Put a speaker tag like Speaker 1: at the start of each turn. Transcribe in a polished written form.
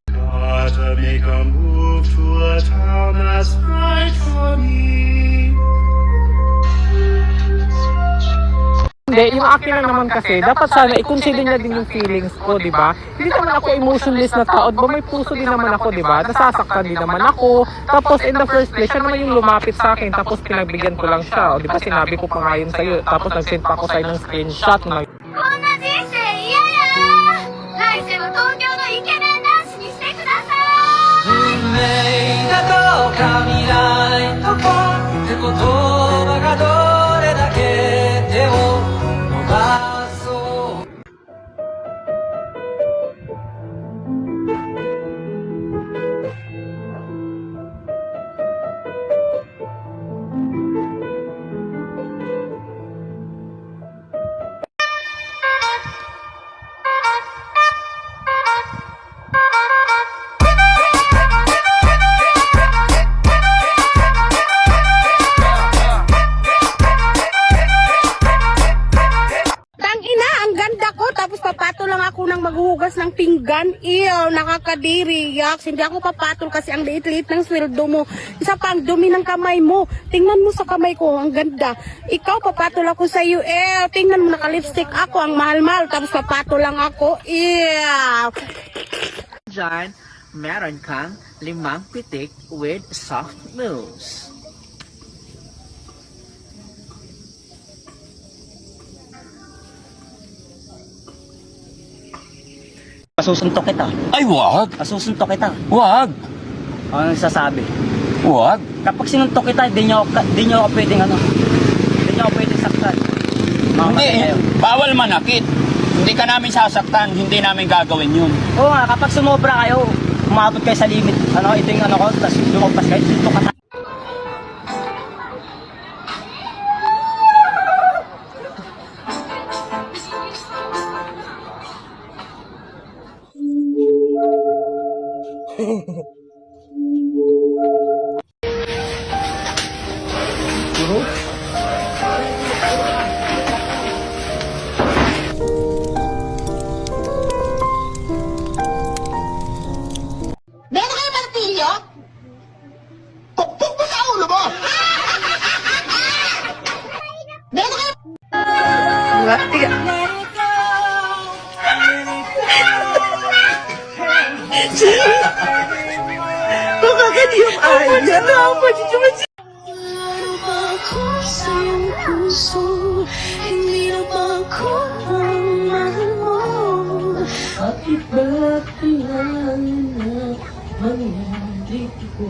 Speaker 1: Gotta make a move to a town that's right for me.
Speaker 2: Hindi, yung akin lang naman kasi, dapat sana i-consider niya din yung feelings ko, di ba? Hindi naman ako emotionless na tao, di ba? May puso din naman ako, di ba? Nasasaktan din naman ako. Tapos in the first place, siya naman yung lumapit sa akin, tapos pinagbigyan ko lang siya. O di ba, sinabi ko pa nga yun sa'yo, tapos nag-send pa ako sa'yo ng screenshot.
Speaker 3: こんな人生嫌や。来世は東京のイケメン男子にしてください。
Speaker 4: 運命だとか未来とかって言葉がどれだけ手を伸ばそう。
Speaker 5: Tangina, ang ganda ko. Tapos papatol lang ako ng maghuhugas ng pinggan. Ew, nakakadiri. Yaks. Hindi ako papatol kasi ang liit-liit ng sweldo mo. Isa pa ang dumi ng kamay mo. Tingnan mo sa kamay ko, ang ganda. Ikaw, papatol ako sa iyo. Ew, tingnan mo, naka-lipstick ako. Ang mahal-mahal. Tapos papatol lang ako. Ew.
Speaker 4: Diyan, meron kang 5 pitik with soft moves.
Speaker 6: Masusuntok kita.
Speaker 7: Ay, wag!
Speaker 6: Masusuntok kita.
Speaker 7: Wag!
Speaker 6: Ano nagsasabi?
Speaker 7: Wag!
Speaker 6: Kapag sinuntok kita, di nyo ako pwedeng di nyo ako pwedeng saktan.
Speaker 7: Hindi, bawal manakit. Hindi ka namin sasaktan, hindi namin gagawin yun.
Speaker 6: Oo nga, kapag sumobra kayo, umabot kayo sa limit. Ito yung ko, tapos lumagpas kayo, suntok ka.
Speaker 5: Meron kayo martilyo?
Speaker 1: Pukpuk mo sa ulo mo!
Speaker 5: Meron kayo... Bakit yung ay? Yan na ako.
Speaker 3: Sa iyong puso, hindi na magkulang mahal mo.
Speaker 2: Bakit ba kailangan na mangyari ko?